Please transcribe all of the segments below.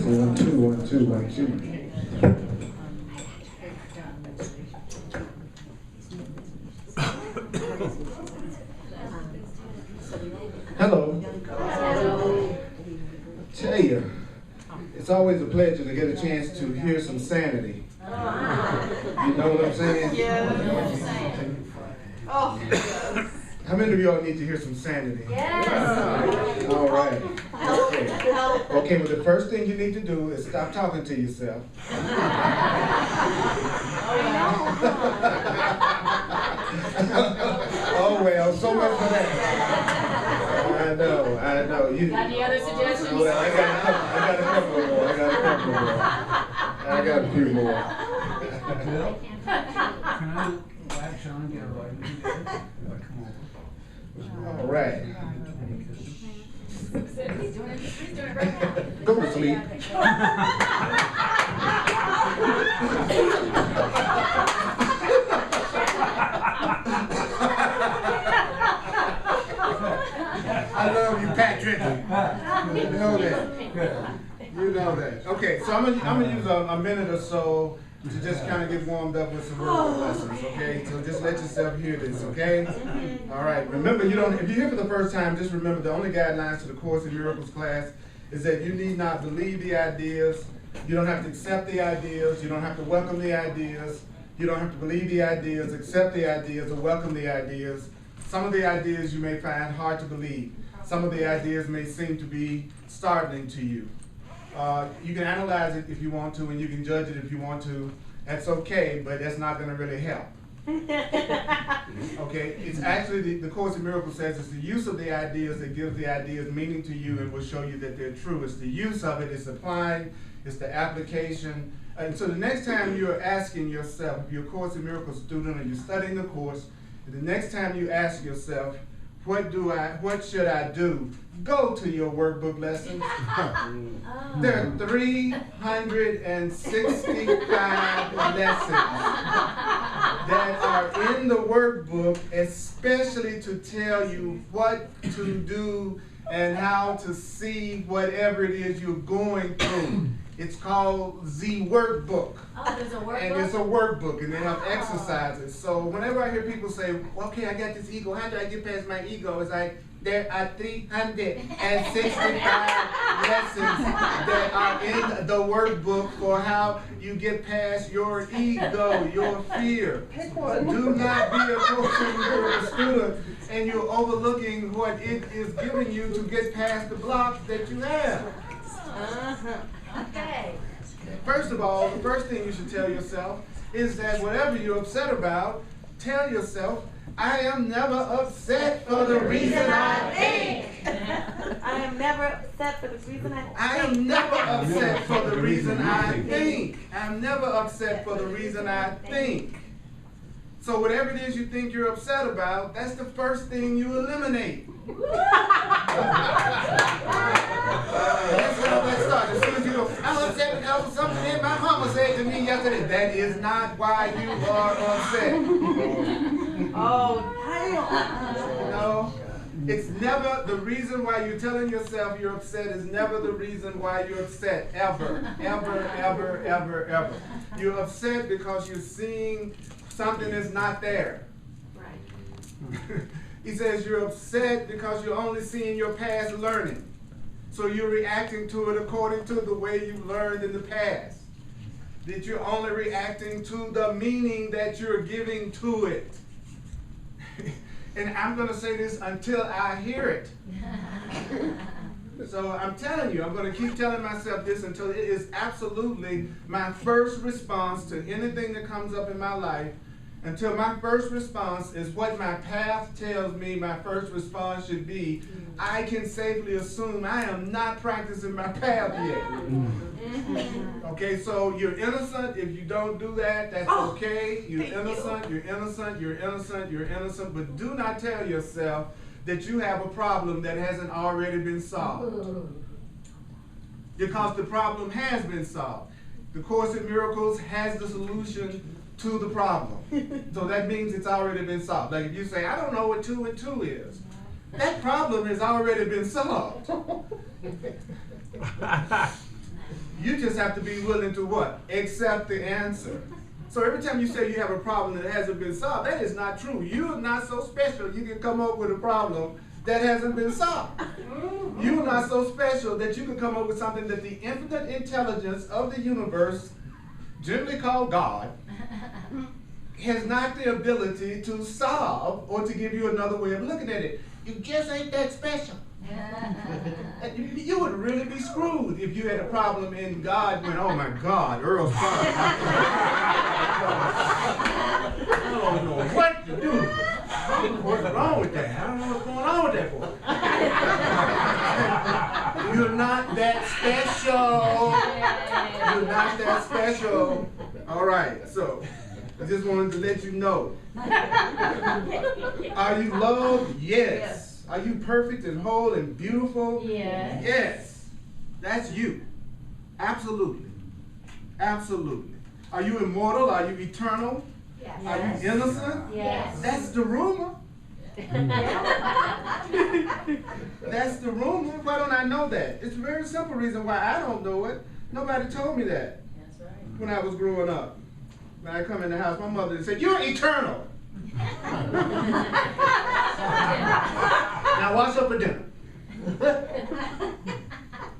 1, 2, 1, 2, 1, 2. Hello. Tell you, it's always a pleasure to get a chance to hear some sanity. You know what I'm saying? Yeah. Oh. How many of y'all need to hear some sanity? Yes. All right. Help. Okay, well, the first thing you need to do is stop talking to yourself. Oh, well, so much for that. I know. You Got any other suggestions? Well, I got a couple more. I got a few more. Bill, can I latch on to your right? All right. He's doing it right now. Go to sleep. I love you, Patrick. You know that. You know that. Okay, so I'm gonna use a minute or so to just kind of get warmed up with some word lessons, okay? So just let yourself hear this, okay? All right, remember, if you're here for the first time, just remember the only guidelines to the Course in Miracles class is that you need not believe the ideas, you don't have to accept the ideas, you don't have to welcome the ideas, you don't have to believe the ideas, accept the ideas, or welcome the ideas. Some of the ideas you may find hard to believe. Some of the ideas may seem to be startling to you. You can analyze it if you want to, and you can judge it if you want to. That's okay, but that's not going to really help. Okay, it's actually, the Course in Miracles says it's the use of the ideas that gives the ideas meaning to you and will show you that they're true. It's the use of it, it's applying, it's the application. And so the next time you're asking yourself, if you're a Course in Miracles student or you're studying the Course, the next time you ask yourself, what should I do? Go to your workbook lessons. There are 365 lessons that are in the workbook, especially to tell you what to do and how to see whatever it is you're going through. It's called the workbook. Oh, there's a workbook? And it's a workbook, and they have exercises. So whenever I hear people say, okay, I got this ego, how do I get past my ego? It's like, there are 365 lessons that are in the workbook for how you get past your ego, your fear. Do not be a Course in Miracles student and you're overlooking what it is giving you to get past the blocks that you have. Okay. First of all, the first thing you should tell yourself is that whatever you're upset about, tell yourself, I am never upset for the reason I think. I am never upset for the reason I think. I am never upset for the reason I think. I'm never upset for the reason I think. So whatever it is you think you're upset about, that's the first thing you eliminate. That's how that starts. As soon as you go, I'm upset because of something that my mama said to me yesterday. That is not why you are upset. Oh, damn. No, it's never the reason why you're telling yourself you're upset is never the reason why you're upset, ever. You're upset because you're seeing something that's not there. Right. He says you're upset because you're only seeing your past learning. So you're reacting to it according to the way you learned in the past. That you're only reacting to the meaning that you're giving to it. And I'm going to say this until I hear it. So I'm telling you, I'm going to keep telling myself this until it is absolutely my first response to anything that comes up in my life. Until my first response is what my path tells me my first response should be, I can safely assume I am not practicing my path yet. Okay, so you're innocent. If you don't do that, that's okay. You're innocent, you're innocent, you're innocent, you're innocent. But do not tell yourself that you have a problem that hasn't already been solved. Because the problem has been solved. The Course in Miracles has the solution to the problem. So that means it's already been solved. Like if you say, I don't know what 2 and 2 is. That problem has already been solved. You just have to be willing to what? Accept the answer. So every time you say you have a problem that hasn't been solved, that is not true. You're not so special you can come up with a problem that hasn't been solved. You're not so special that you can come up with something that the infinite intelligence of the universe, generally called God, has not the ability to solve or to give you another way of looking at it. You just ain't that special. You would really be screwed if you had a problem and God went, oh my God, Earl Purdy. I don't know what to do. What's wrong with that? I don't know what's going on with that boy. You're not that special. You're not that special. All right, so I just wanted to let you know. Are you loved? Yes. Are you perfect and whole and beautiful? Yes. Yes. That's you. Absolutely. Absolutely. Are you immortal? Are you eternal? Yes. Are you innocent? Yes. That's the rumor. That's the rumor. Why don't I know that? It's a very simple reason why I don't know it. Nobody told me that. That's right. When I was growing up. When I come in the house, my mother would say, you're eternal. Now wash up for dinner.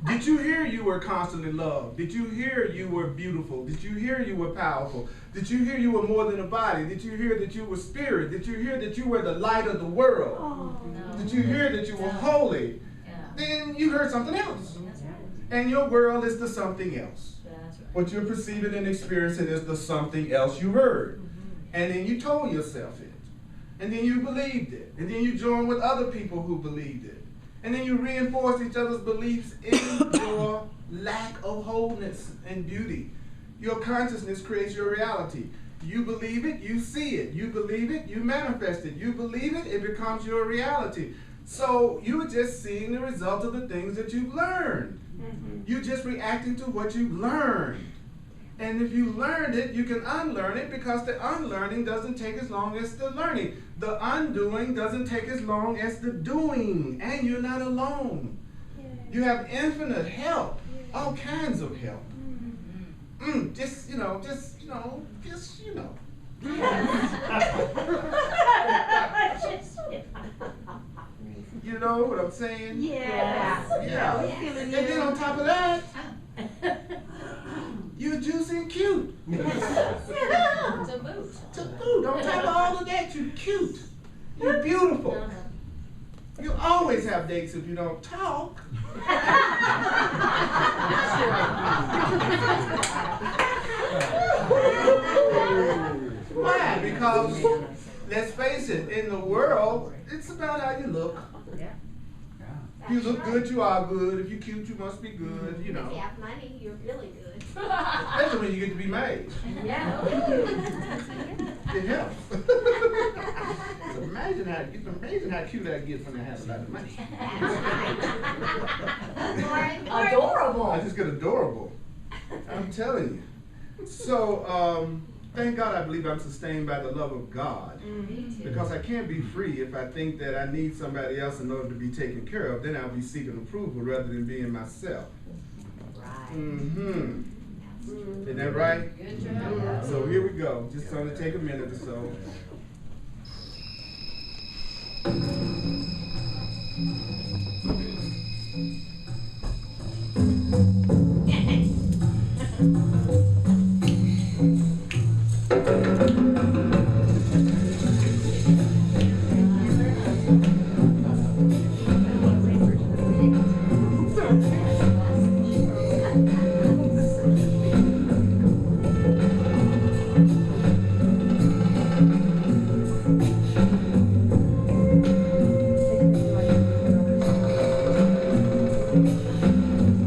Did you hear you were constantly loved? Did you hear you were beautiful? Did you hear you were powerful? Did you hear you were more than a body? Did you hear that you were spirit? Did you hear that you were the light of the world? Oh, no. Did you hear that you were holy? Yeah. Then you heard something else. That's right. And your world is the something else. That's right. What you're perceiving and experiencing is the something else you heard. And then you told yourself it. And then you believed it. And then you joined with other people who believed it. And then you reinforced each other's beliefs in your lack of wholeness and beauty. Your consciousness creates your reality. You believe it, you see it. You believe it, you manifest it. You believe it, it becomes your reality. So you're just seeing the result of the things that you've learned. You're just reacting to what you've learned. And if you learned it, you can unlearn it because the unlearning doesn't take as long as the learning. The undoing doesn't take as long as the doing. And you're not alone. You have infinite help, all kinds of help. Just. You know what I'm saying? Yes. Yeah. We're feeling And then you. on top of that, you're juicy and cute. To boot. To boot. On top of all of that, you're cute. You're beautiful. You always have dates if you don't talk. Why? Because, let's face it, in the world, it's about how you look. If you look good, you are good. If you're cute, you must be good, you know. If you have money, you're really good. Especially when you get to be married. Yeah. It helps. So imagine how cute I get when I have a lot of money. Adorable. I just get adorable. I'm telling you. So, thank God I believe I'm sustained by the love of God. Because I can't be free if I think that I need somebody else in order to be taken care of. Then I'll be seeking approval rather than being myself. Right. Isn't that right? Good job. So here we go. Just going to take a minute or so.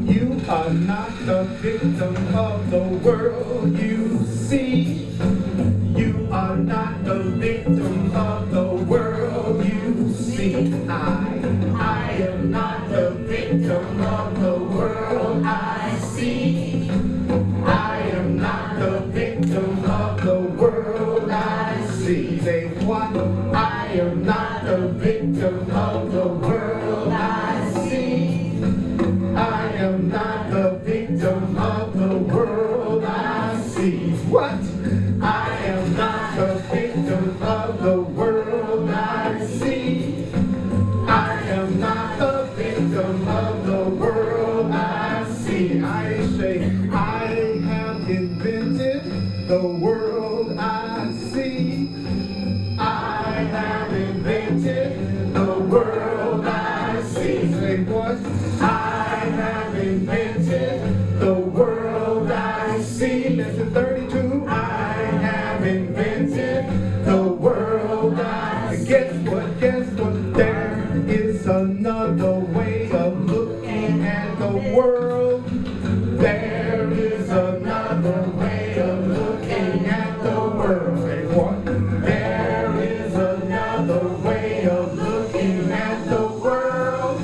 You are not the victim of the world you see. You are not the victim of the world you see. I am not the victim of the world I see. I am not the victim of the world I see. Say what? I am not the victim of the world I see. I am not the victim of the world. There is another way of looking at the world. Say what? There is another way of looking at the world.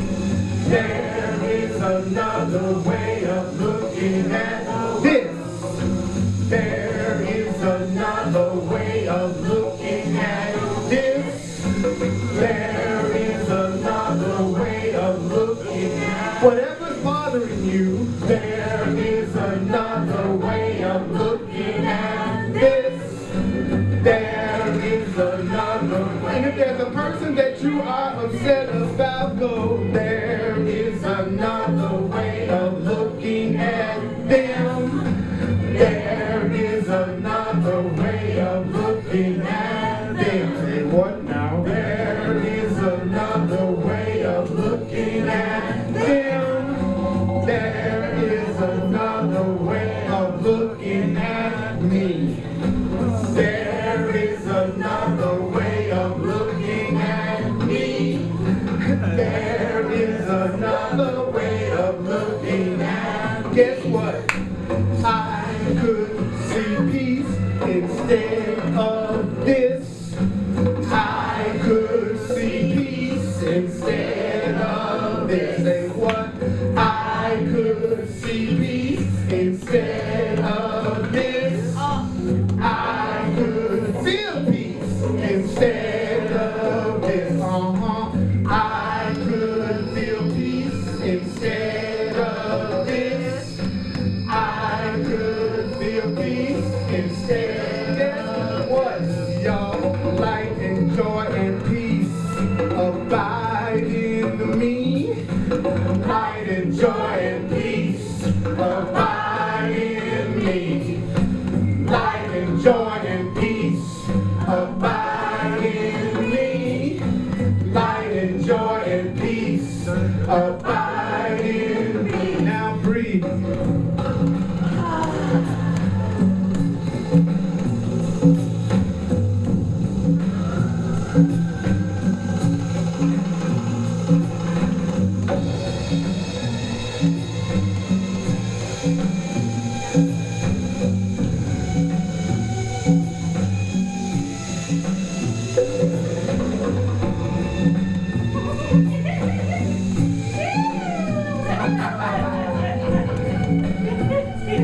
There is another way of looking at this. There is another way of looking at this. There is another way of looking at whatever's bothering you. There is another way of looking at this. There is another way. And if there's a person that you are upset about, go. There is another way of looking at them. There is another way of looking at them. Say what now? There is another way of looking at them. There is another way of looking at me. There is another way of looking at me. There is another way of looking at. Guess what? I could see peace instead of this. I could see peace instead of this. Say what? I could see peace instead of this. I could feel peace instead of this. I could feel peace instead of this. I could feel peace instead of what? Y'all, light and joy and peace abide in me. Light and joy and peace abide in me. Light and joy and peace abide in me. Light and joy and peace abide in me. Now breathe.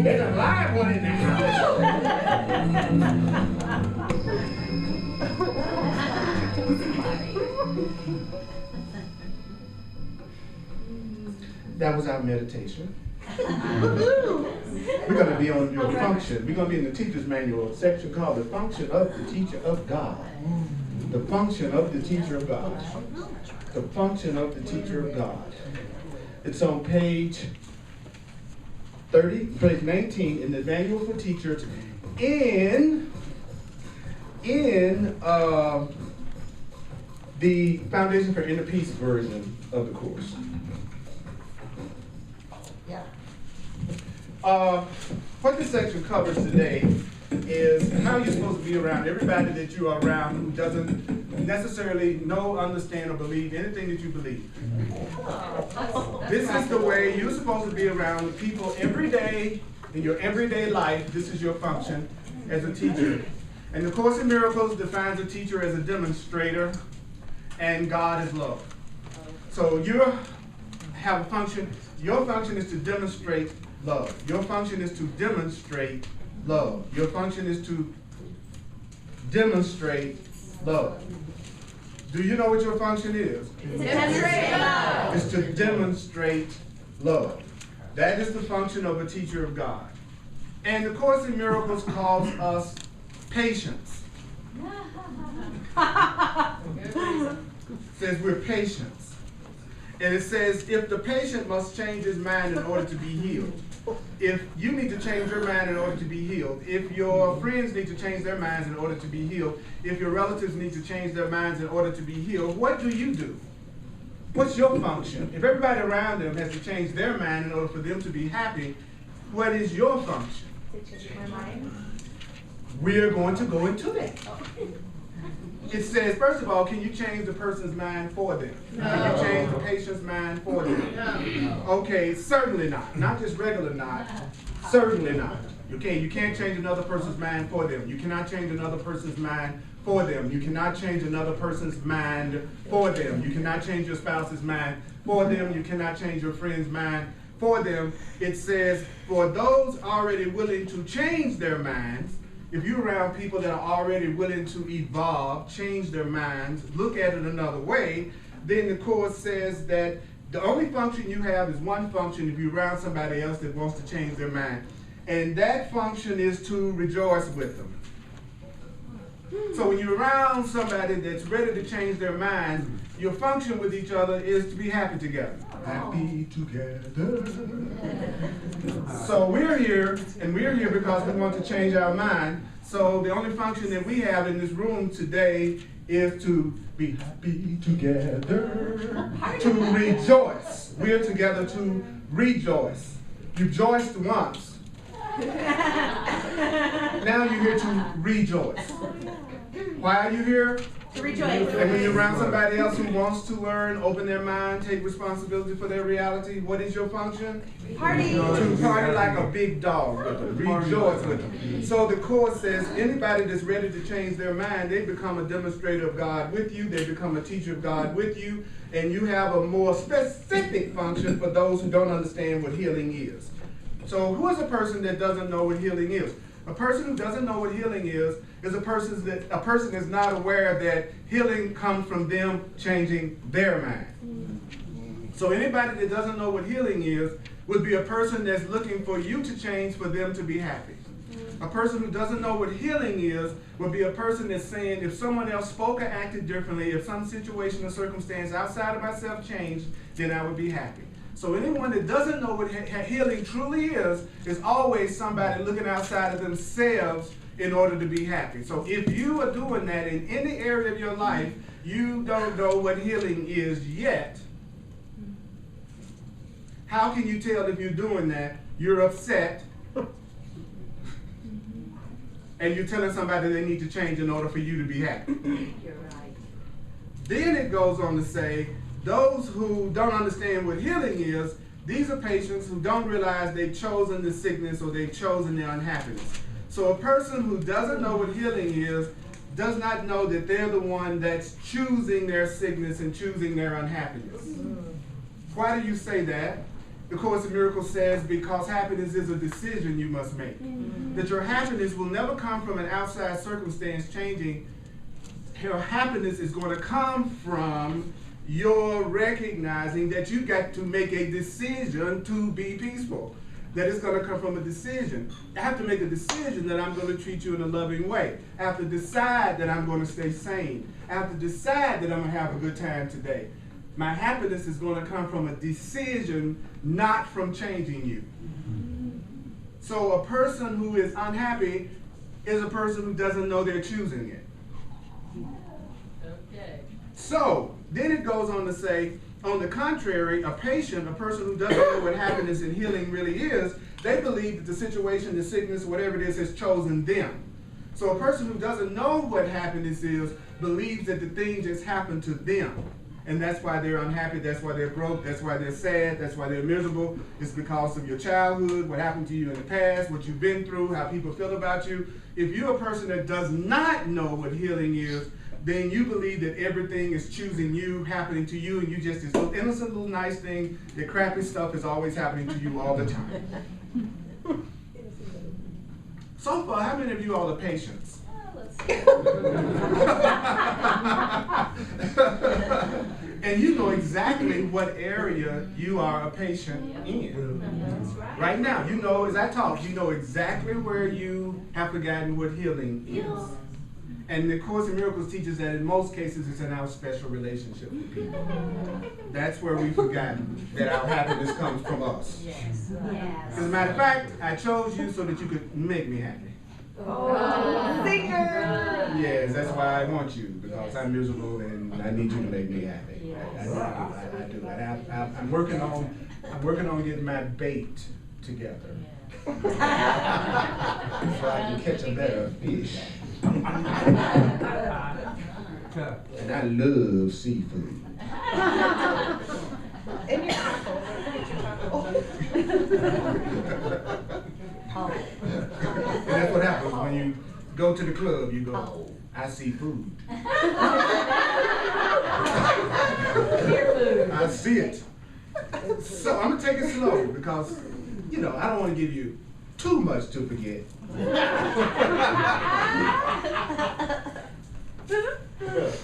There's a live one in the house. That was our meditation. We're going to be on your function. We're going to be in the teacher's manual section called the function of the teacher of God. The function of the teacher of God. The function of the teacher of God. It's on page 30, page 19 in the manual for teachers in the Foundation for Inner Peace version of the course. Yeah. What this section covers today is how you're supposed to be around everybody that you are around who doesn't necessarily know, understand, or believe anything that you believe. This is the way you're supposed to be around people every day in your everyday life. This is your function as a teacher. And the Course in Miracles defines a teacher as a demonstrator, and God is love. So you have a function. Your function is to demonstrate love. Your function is to demonstrate love. Your function is to demonstrate love. Do you know what your function is? Demonstrate love. It's to demonstrate love. That is the function of a teacher of God. And the Course in Miracles calls us patience. Says we're patients. And it says if the patient must change his mind in order to be healed. If you need to change your mind in order to be healed, if your friends need to change their minds in order to be healed, if your relatives need to change their minds in order to be healed, what do? What's your function? If everybody around them has to change their mind in order for them to be happy, what is your function? To change my mind. We're going to go into that. It says, first of all, can you change the person's mind for them? No. Can you change the patient's mind for them? No. Okay, certainly not. Not just regular not. Certainly not. Okay, you can't change another person's mind for them. You cannot change another person's mind for them. You cannot change another person's mind for them. You cannot change your spouse's mind for them. You cannot change your friend's mind for them. It says, for those already willing to change their minds, if you're around people that are already willing to evolve, change their minds, look at it another way, then the Course says that the only function you have is one function if you're around somebody else that wants to change their mind. And that function is to rejoice with them. So when you're around somebody that's ready to change their mind, your function with each other is to be happy together. Happy together. So we're here, and we're here because we want to change our mind. So the only function that we have in this room today is to be happy together, to rejoice. We're together to rejoice. You joiced once. Now you're here to rejoice. Why are you here? To rejoice. And when you're around somebody else who wants to learn, open their mind, take responsibility for their reality, what is your function? Party. To party like a big dog with them. Rejoice with them. So the Course says anybody that's ready to change their mind, they become a demonstrator of God with you, they become a teacher of God with you, and you have a more specific function for those who don't understand what healing is. So who is a person that doesn't know what healing is? A person who doesn't know what healing is a person that's not aware that healing comes from them changing their mind. So anybody that doesn't know what healing is would be a person that's looking for you to change for them to be happy. A person who doesn't know what healing is would be a person that's saying if someone else spoke or acted differently, if some situation or circumstance outside of myself changed, then I would be happy. So anyone that doesn't know what healing truly is always somebody looking outside of themselves in order to be happy. So if you are doing that in any area of your life, you don't know what healing is yet. How can you tell if you're doing that? You're upset. And you're telling somebody they need to change in order for you to be happy. You're right. Then it goes on to say, those who don't understand what healing is, these are patients who don't realize they've chosen the sickness or they've chosen their unhappiness. So a person who doesn't know what healing is does not know that they're the one that's choosing their sickness and choosing their unhappiness. Why do you say that? The Course in Miracles says because happiness is a decision you must make. That your happiness will never come from an outside circumstance changing. Your happiness is going to come from your recognizing that you got to make a decision to be peaceful. That it's going to come from a decision. I have to make a decision that I'm going to treat you in a loving way. I have to decide that I'm going to stay sane. I have to decide that I'm going to have a good time today. My happiness is going to come from a decision, not from changing you. So a person who is unhappy is a person who doesn't know they're choosing it. Okay. So then it goes on to say, on the contrary, a person who doesn't know what happiness and healing really is, they believe that the situation, the sickness, whatever it is, has chosen them. So a person who doesn't know what happiness is believes that the thing just happened to them. And that's why they're unhappy, that's why they're broke, that's why they're sad, that's why they're miserable. It's because of your childhood, what happened to you in the past, what you've been through, how people feel about you. If you're a person that does not know what healing is, then you believe that everything is choosing you, happening to you, and you just this little innocent little nice thing, the crappy stuff is always happening to you all the time. So far, how many of you all are patients? And you know exactly what area you are a patient in. Right now, you know, as I talk, you know exactly where you have forgotten what healing is. And the Course in Miracles teaches that in most cases it's in our special relationship with people. That's where we've forgotten that our happiness comes from us. Yes. As a matter of fact, I chose you so that you could make me happy. Oh, singer! Yes, that's why I want you, because I'm miserable and I need you to make me happy. I do. I'm working on getting my bait together. So I can catch a better fish. Okay. And I love seafood. In your taco. And that's what happens when you go to the club, you go, I see food. I see it. So I'm gonna take it slow because, you know, I don't want to give you too much to forget.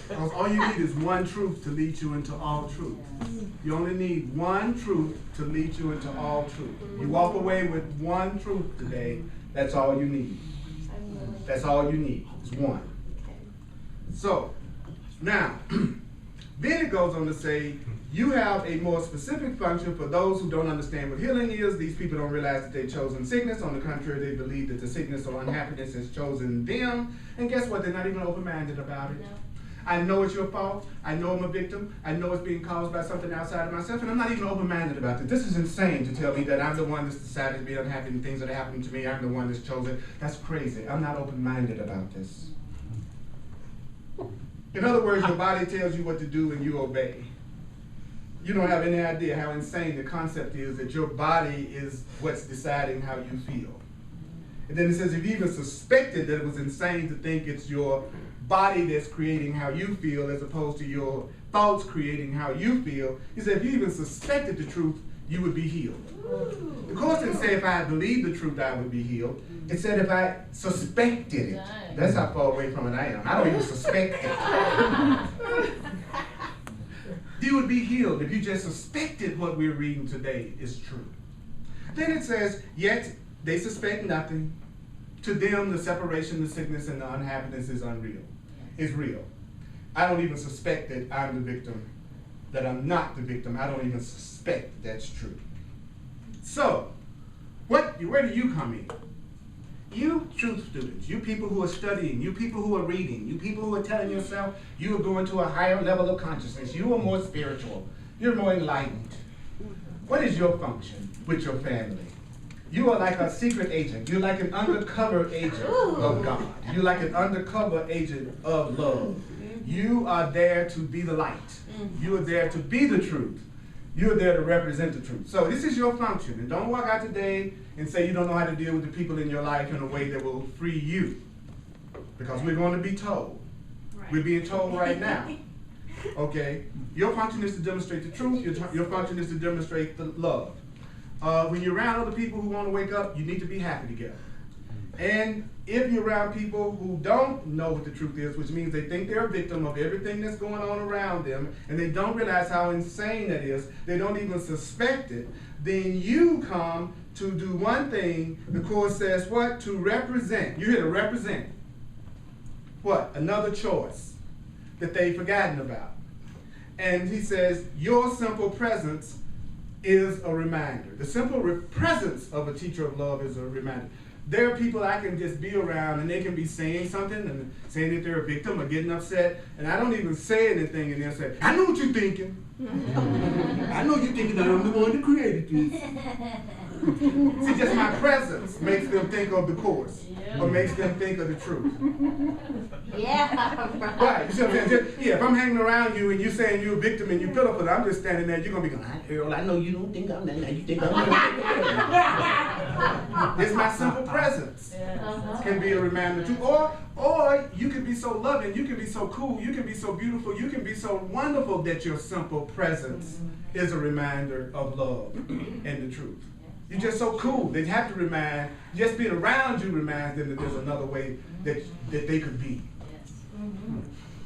Because all you need is one truth to lead you into all truth. You only need one truth to lead you into all truth. You walk away with one truth today, that's all you need. That's all you need, is one. So, now, then it goes on to say, you have a more specific function for those who don't understand what healing is. These people don't realize that they've chosen sickness. On the contrary, they believe that the sickness or unhappiness has chosen them. And guess what? They're not even open-minded about it. No. I know it's your fault. I know I'm a victim. I know it's being caused by something outside of myself, and I'm not even open-minded about it. This is insane to tell me that I'm the one that's decided to be unhappy and things that are happening to me, I'm the one that's chosen. That's crazy. I'm not open-minded about this. In other words, your body tells you what to do and you obey. You don't have any idea how insane the concept is that your body is what's deciding how you feel. And then it says if you even suspected that it was insane to think it's your body that's creating how you feel as opposed to your thoughts creating how you feel, he said if you even suspected the truth, you would be healed. The Course didn't say if I had believed the truth, I would be healed. It said if I suspected it. That's how far away from it I am. I don't even suspect it. You would be healed if you just suspected what we're reading today is true. Then it says, yet they suspect nothing. To them, the separation, the sickness, and the unhappiness is unreal. It's real. I don't even suspect that I'm the victim, that I'm not the victim. I don't even suspect that's true. So, where do you come in? You truth students, you people who are studying, you people who are reading, you people who are telling yourself you are going to a higher level of consciousness, you are more spiritual, you're more enlightened. What is your function with your family? You are like a secret agent. You're like an undercover agent of God. You're like an undercover agent of love. You are there to be the light. You are there to be the truth. You're there to represent the truth. So this is your function. And don't walk out today and say you don't know how to deal with the people in your life in a way that will free you. Because we're going to be told. We're being told right now. Okay? Your function is to demonstrate the truth. Your function is to demonstrate the love. When you're around other people who want to wake up, you need to be happy together. And if you're around people who don't know what the truth is, which means they think they're a victim of everything that's going on around them, and they don't realize how insane that is, they don't even suspect it, then you come to do one thing. The Course says what? To represent. You're here to represent. What? Another choice that they've forgotten about. And he says, your simple presence is a reminder. The simple presence of a teacher of love is a reminder. There are people I can just be around and they can be saying something and saying that they're a victim or getting upset, and I don't even say anything, and they'll say, I know what you're thinking. I know you're thinking that I'm the one that created this. See, just my presence makes them think of the Course, or makes them think of the truth. Yeah. Right. You see what I'm saying? Just, yeah, if I'm hanging around you and you're saying you're a victim and you pitiful, and I'm just standing there, you're going to be going, Earl, I know you don't think I'm that. You think I'm that. It's my simple presence. Can be a reminder too. Or you can be so loving, you can be so cool, you can be so beautiful, you can be so wonderful that your simple presence is a reminder of love and the truth. You're just so cool. They have to remind, just being around you reminds them that there's another way that they could be.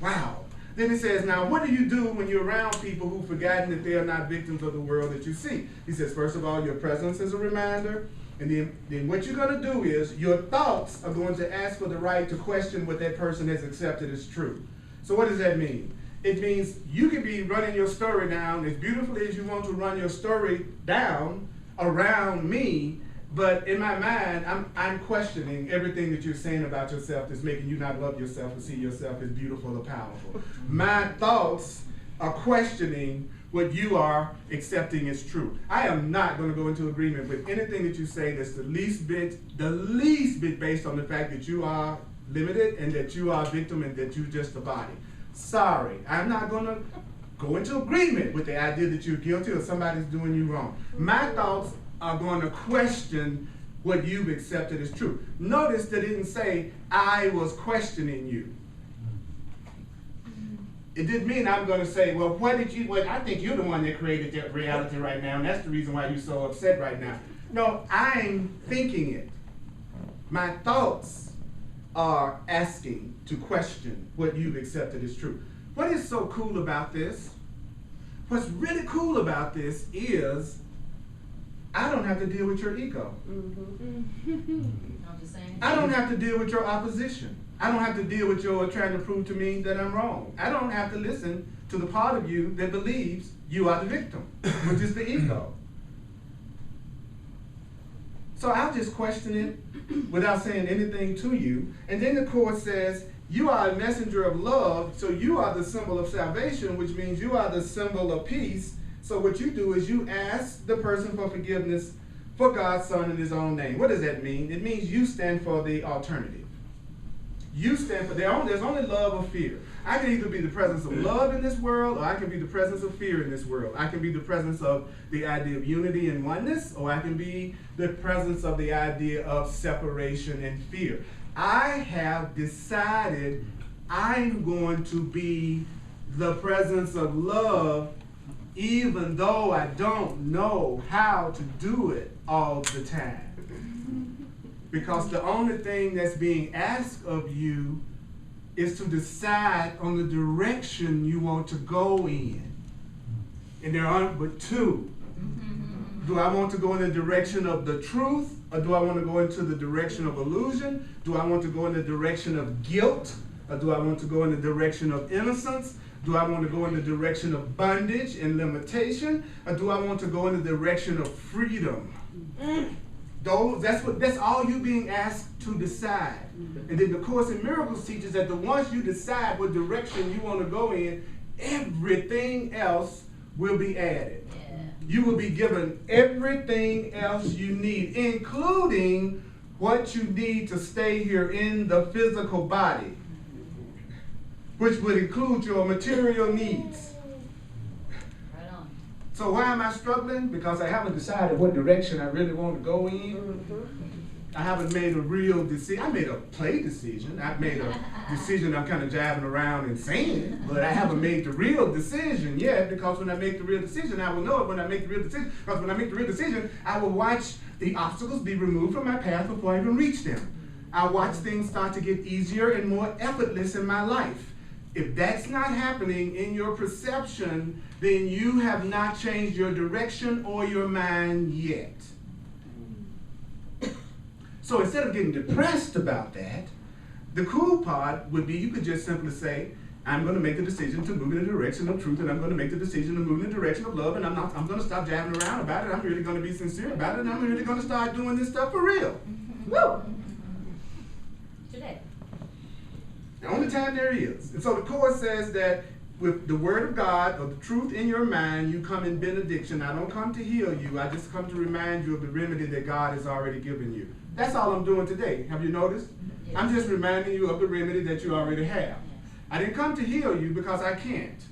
Wow. Then it says, now what do you do when you're around people who've forgotten that they are not victims of the world that you see? He says, first of all, your presence is a reminder. And then what you're going to do is your thoughts are going to ask for the right to question what that person has accepted as true. So what does that mean? It means you can be running your story down as beautifully as you want to run your story down around me, but in my mind, I'm questioning everything that you're saying about yourself that's making you not love yourself or see yourself as beautiful or powerful. My thoughts are questioning what you are accepting as true. I am not going to go into agreement with anything that you say that's the least bit based on the fact that you are limited and that you are a victim and that you're just a body. sorry. I'm not going to go into agreement with the idea that you're guilty or somebody's doing you wrong. My thoughts are going to question what you've accepted as true. Notice that it didn't say, I was questioning you. It didn't mean I'm going to say, well, I think you're the one that created that reality right now, and that's the reason why you're so upset right now. No, I'm thinking it. My thoughts are asking to question what you've accepted as true. What is so cool about this? What's really cool about this is I don't have to deal with your ego. I don't have to deal with your opposition. I don't have to deal with your trying to prove to me that I'm wrong. I don't have to listen to the part of you that believes you are the victim, which is the ego. So I'll just question it without saying anything to you. And then the court says, you are a messenger of love, so you are the symbol of salvation, which means you are the symbol of peace. So what you do is you ask the person for forgiveness for God's Son in his own name. What does that mean? It means you stand for the alternative. You stand for, there's only love or fear. I can either be the presence of love in this world, or I can be the presence of fear in this world. I can be the presence of the idea of unity and oneness, or I can be the presence of the idea of separation and fear. I have decided I'm going to be the presence of love, even though I don't know how to do it all the time. Because the only thing that's being asked of you is to decide on the direction you want to go in. And there aren't but two. Do I want to go in the direction of the truth, or do I want to go into the direction of illusion? Do I want to go in the direction of guilt, or do I want to go in the direction of innocence? Do I want to go in the direction of bondage and limitation, or do I want to go in the direction of freedom? That's all you being asked to decide. And then the Course in Miracles teaches that once you decide what direction you want to go in, everything else will be added. You will be given everything else you need, including what you need to stay here in the physical body, which would include your material needs. Right on. So why am I struggling? Because I haven't decided what direction I really want to go in. I haven't made a real decision. I made a play decision. I've made a decision I'm kind of jiving around and saying, but I haven't made the real decision yet, because when I make the real decision, I will know it when I make the real decision. Because when I make the real decision, I will watch the obstacles be removed from my path before I even reach them. I'll watch things start to get easier and more effortless in my life. If that's not happening in your perception, then you have not changed your direction or your mind yet. So instead of getting depressed about that, the cool part would be you could just simply say, I'm going to make the decision to move in the direction of truth, and I'm going to make the decision to move in the direction of love, and I'm going to stop jabbing around about it. I'm really going to be sincere about it, and I'm really going to start doing this stuff for real. Woo! Today. The only time there is. And so the Course says that with the Word of God, or the truth in your mind, you come in benediction. I don't come to heal you. I just come to remind you of the remedy that God has already given you. That's all I'm doing today. Have you noticed? Yes. I'm just reminding you of the remedy that you already have. I didn't come to heal you because I can't.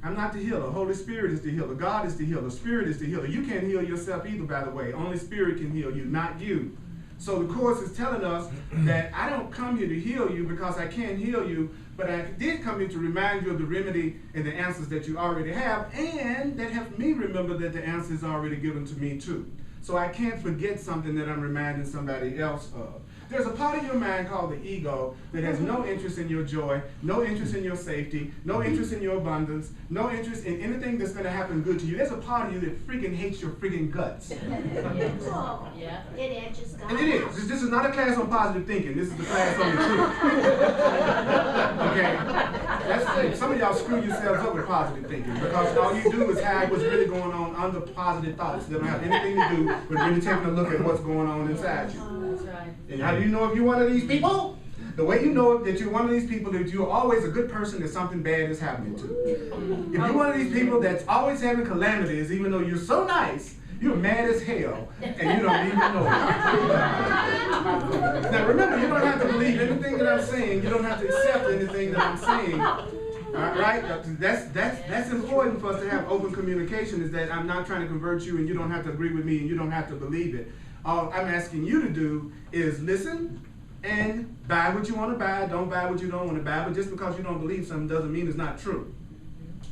I'm not the healer. Holy Spirit is the healer. God is the healer. Spirit is the healer. You can't heal yourself either, by the way. Only Spirit can heal you, not you. So the Course is telling us that I don't come here to heal you because I can't heal you, but I did come here to remind you of the remedy and the answers that you already have, and that helps me remember that the answer is already given to me too. So I can't forget something that I'm reminding somebody else of. There's a part of your mind called the ego that has no interest in your joy, no interest in your safety, no interest in your abundance, no interest in anything that's going to happen good to you. There's a part of you that freaking hates your freaking guts. Oh, yeah. It edges God. And it is. This is not a class on positive thinking. This is the class on the truth. Okay? That's, some of y'all screw yourselves up with positive thinking, because all you do is hide what's really going on under positive thoughts. They don't have anything to do with really taking a look at what's going on inside you. That's right. And how do you know if you're one of these people? The way you know that you're one of these people that you're always a good person that something bad is happening to. If you're one of these people that's always having calamities, even though you're so nice, you're mad as hell, and you don't even know it. Now remember, you don't have to believe anything that I'm saying. You don't have to accept anything that I'm saying. Right? That's important for us to have open communication, is that I'm not trying to convert you and you don't have to agree with me and you don't have to believe it. All I'm asking you to do is listen and buy what you want to buy, don't buy what you don't want to buy, but just because you don't believe something doesn't mean it's not true.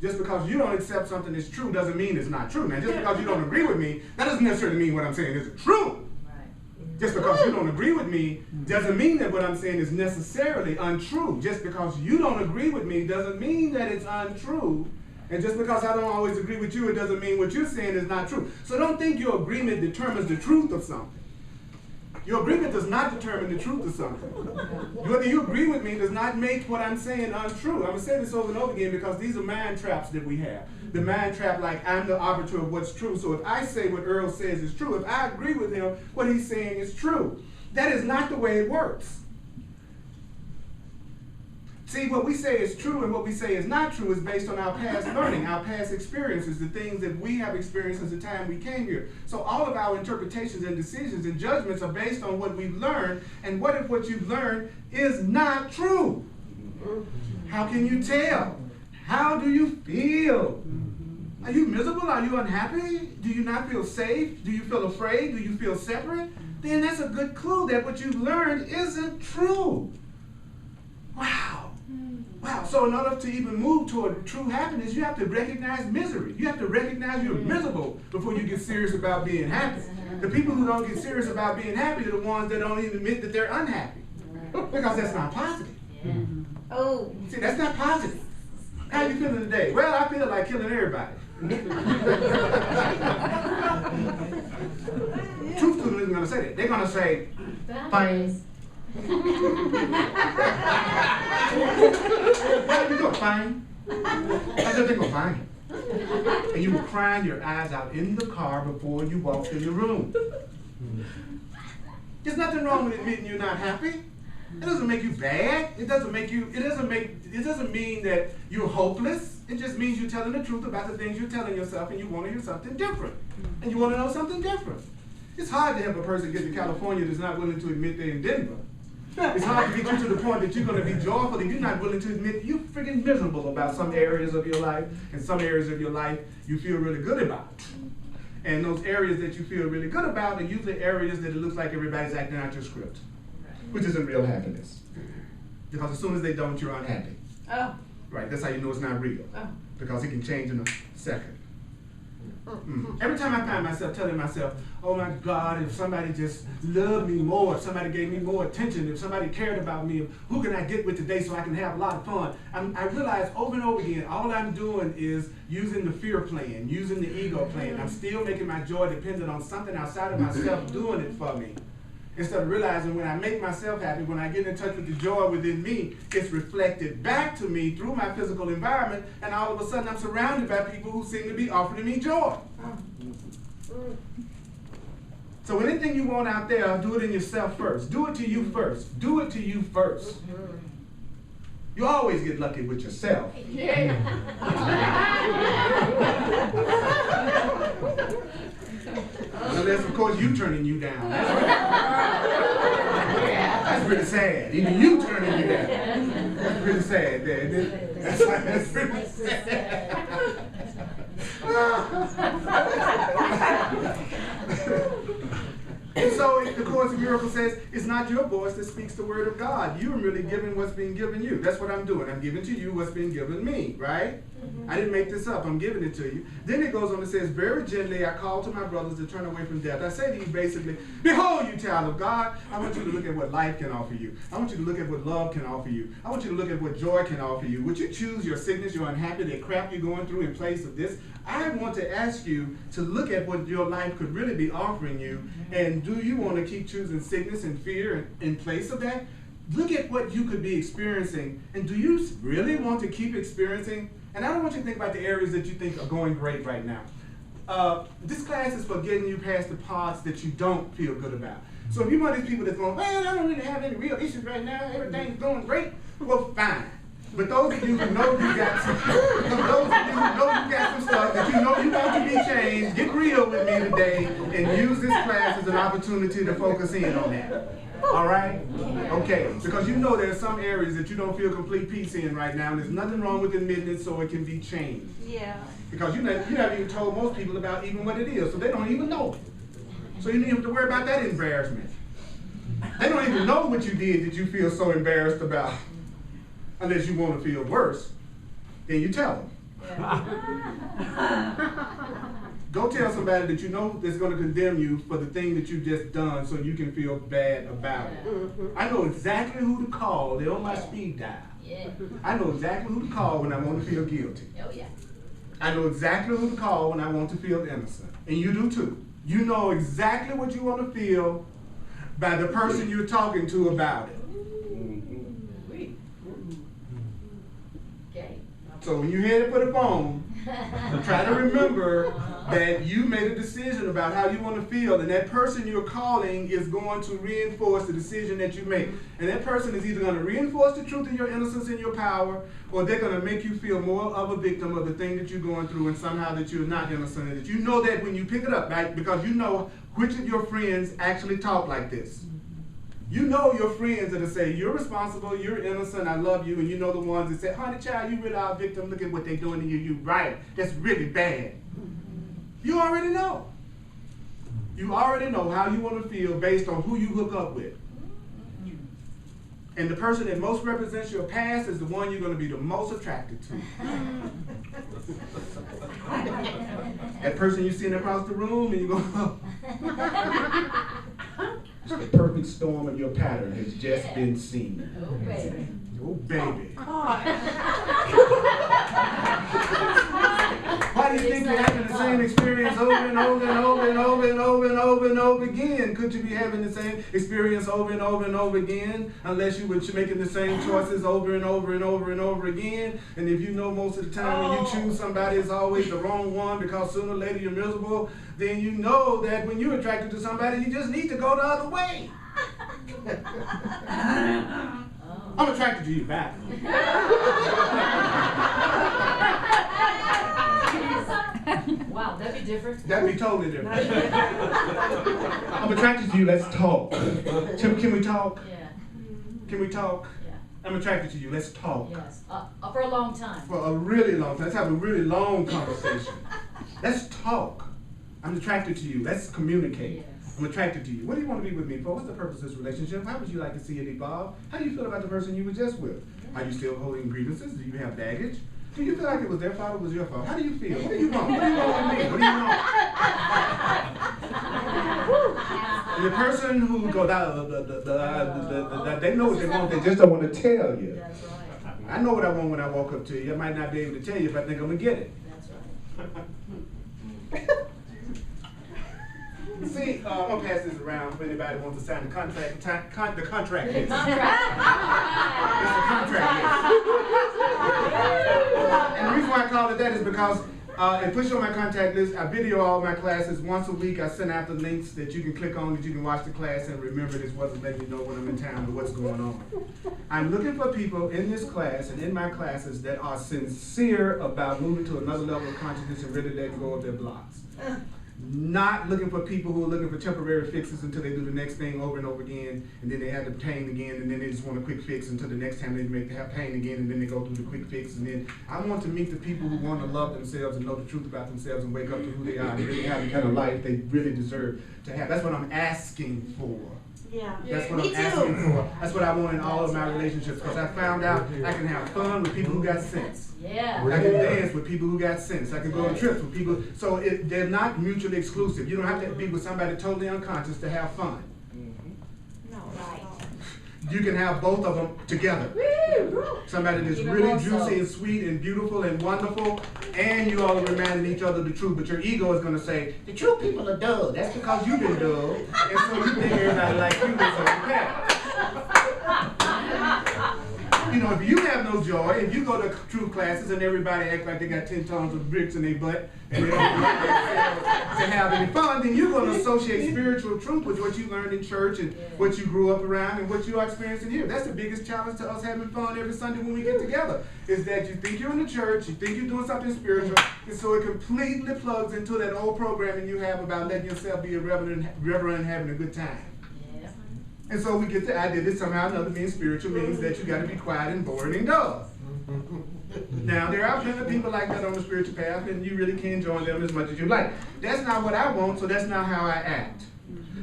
Just because you don't accept something that's true doesn't mean it's not true. Now, just because you don't agree with me, that doesn't necessarily mean what I'm saying isn't true. Just because you don't agree with me doesn't mean that what I'm saying is necessarily untrue. Just because you don't agree with me doesn't mean that it's untrue. And just because I don't always agree with you, it doesn't mean what you're saying is not true. So don't think your agreement determines the truth of something. Your agreement does not determine the truth of something. Whether you agree with me does not make what I'm saying untrue. I'm going to say this over and over again because these are mind traps that we have. The mind trap, like I'm the arbiter of what's true. So if I say what Earl says is true, if I agree with him, what he's saying is true. That is not the way it works. See, what we say is true and what we say is not true is based on our past learning, our past experiences, the things that we have experienced since the time we came here. So all of our interpretations and decisions and judgments are based on what we've learned. And what if what you've learned is not true? How can you tell? How do you feel? Are you miserable? Are you unhappy? Do you not feel safe? Do you feel afraid? Do you feel separate? Then that's a good clue that what you've learned isn't true. Wow. Wow, so in order to even move toward true happiness, you have to recognize misery. You have to recognize you're miserable before you get serious about being happy. The people who don't get serious about being happy are the ones that don't even admit that they're unhappy. Because that's not positive. Oh. See, that's not positive. How you feeling today? Well, I feel like killing everybody. Truth to them isn't going to say that. They're going to say, fine. How you doing? Fine. How's everything going? Fine. And you were crying your eyes out in the car before you walked in the room. There's nothing wrong with admitting you're not happy. It doesn't make you bad. It doesn't mean that you're hopeless. It just means you're telling the truth about the things you're telling yourself and you want to hear something different. And you want to know something different. It's hard to have a person get to California that's not willing to admit they're in Denver. It's hard to get you to the point that you're going to be joyful if you're not willing to admit you're freaking miserable about some areas of your life, and some areas of your life you feel really good about. And those areas that you feel really good about are usually areas that it looks like everybody's acting out your script, which isn't real happiness. Because as soon as they don't, you're unhappy. Oh. Right, that's how you know it's not real. Oh. Because it can change in a second. Every time I find myself telling myself, oh my God, if somebody just loved me more, if somebody gave me more attention, if somebody cared about me, who can I get with today so I can have a lot of fun? I realize over and over again, all I'm doing is using the fear plan, using the ego plan. I'm still making my joy dependent on something outside of myself doing it for me. Instead of realizing when I make myself happy, when I get in touch with the joy within me, it's reflected back to me through my physical environment, and all of a sudden I'm surrounded by people who seem to be offering me joy. So anything you want out there, do it in yourself first. Do it to you first. Do it to you first. You always get lucky with yourself. Unless, of course, you turning you down. That's pretty sad. Even you turning you down. That's pretty sad. That's pretty sad. And so the Course in Miracles says, it's not your voice that speaks the word of God. You're merely giving what's being given you. That's what I'm doing. I'm giving to you what's being given me, right? I didn't make this up. I'm giving it to you. Then it goes on and says, very gently I call to my brothers to turn away from death. I say to you basically, behold, you child of God. I want you to look at what life can offer you. I want you to look at what love can offer you. I want you to look at what joy can offer you. Would you choose your sickness, your unhappy, the crap you're going through in place of this? I want to ask you to look at what your life could really be offering you. And do you want to keep choosing sickness and fear in place of that? Look at what you could be experiencing. And do you really want to keep experiencing? And I don't want you to think about the areas that you think are going great right now. This class is for getting you past the parts that you don't feel good about. So if you're one of these people that's going, well, I don't really have any real issues right now, everything's going great, well, fine. But those of you who know you got some, stuff that you know you want to be changed, get real with me today and use this class as an opportunity to focus in on that. All right? Okay, because you know there's some areas that you don't feel complete peace in right now, and there's nothing wrong with admitting it so it can be changed. Yeah. Because you haven't even told most people about even what it is, so they don't even know. So you don't even have to worry about that embarrassment. They don't even know what you did that you feel so embarrassed about. Unless you want to feel worse, then you tell them. Go tell somebody that you know that's going to condemn you for the thing that you just done so you can feel bad about it. I know exactly who to call. They're on my speed dial. Yeah. I know exactly who to call when I want to feel guilty. Oh, yeah. I know exactly who to call when I want to feel innocent. And you do too. You know exactly what you want to feel by the person you're talking to about it. Okay. So when you headed for the phone, try to remember that you made a decision about how you want to feel, and that person you're calling is going to reinforce the decision that you make. And that person is either going to reinforce the truth of your innocence and your power, or they're going to make you feel more of a victim of the thing that you're going through, and somehow that you're not innocent. And that you know that when you pick it up, right? Because you know which of your friends actually talk like this. You know your friends that'll say, you're responsible, you're innocent, I love you, and you know the ones that say, honey child, you really are a victim, look at what they're doing to you, you're right, that's really bad. You already know. You already know how you want to feel based on who you hook up with. And the person that most represents your past is the one you're going to be the most attracted to. That person you're seeing across the room and you go, oh. The perfect storm of your pattern has just been seen. Oh, baby. Oh, baby. Why do you think you're having the same experience over and over and over and over and over and over and over again? Could you be having the same experience over and over and over again unless you were making the same choices over and over and over and over again? And if you know most of the time when you choose somebody, it's always the wrong one because sooner or later you're miserable, then you know that when you're attracted to somebody, you just need to go the other way. I'm attracted to you back. Wow, that'd be different. That'd be totally different. I'm attracted to you, let's talk. Can we talk? Yeah. Can we talk? Yeah. I'm attracted to you, let's talk. Yes. For a long time. For a really long time. Let's have a really long conversation. Let's talk. I'm attracted to you, let's communicate. Yes. I'm attracted to you. What do you want to be with me for? What's the purpose of this relationship? How would you like to see it evolve? How do you feel about the person you were just with? Are you still holding grievances? Do you have baggage? Do you feel like it was their fault or was your fault? How do you feel? What do you want? What do you want with me? What do you want? And the person who goes, they know what they want, they just don't want to tell you. That's right. I know what I want when I walk up to you. I might not be able to tell you, but I think I'm going to get it. That's right. See, I'm going to pass this around if anybody wants to sign the contract. The contract list. It's a contract list. And the reason why I call it that is because and push on my contact list, I video all my classes once a week. I send out the links that you can click on, that you can watch the class and remember this wasn't letting you know when I'm in town or what's going on. I'm looking for people in this class and in my classes that are sincere about moving to another level of consciousness and really letting go of their blocks. Not looking for people who are looking for temporary fixes until they do the next thing over and over again, and then they have the pain again, and then they just want a quick fix until the next time they have pain again, and then they go through the quick fix. And then I want to meet the people who want to love themselves and know the truth about themselves and wake up to who they are and really have the kind of life they really deserve to have. That's what I'm asking for. Yeah. That's what I'm asking for. That's what I want in all of my relationships, because I found out I can have fun with people who got sense. Yeah. I can dance with people who got sense. I can go on trips with people. So they're not mutually exclusive. You don't have to be with somebody totally unconscious to have fun. No, right. You can have both of them together. Somebody that's Even really more juicy so. and sweet and beautiful and wonderful, and you all are reminding each other the truth. But your ego is going to say, the true people are dull. That's because you've been dull. And so you think everybody like you is okay. You know, if you have no joy, if you go to true classes and everybody acts like they got 10 tons of bricks in their butt and they don't like themselves to have any fun, then you're going to associate spiritual truth with what you learned in church and what you grew up around and what you are experiencing here. That's the biggest challenge to us having fun every Sunday when we get together, is that you think you're in the church, you think you're doing something spiritual, and so it completely plugs into that old programming you have about letting yourself be a reverend and having a good time. Yeah. And so we get the idea that somehow or another being spiritual means that you got to be quiet and boring and dull. Now, there are plenty of people like that on the spiritual path, and you really can join them as much as you like. That's not what I want, so that's not how I act.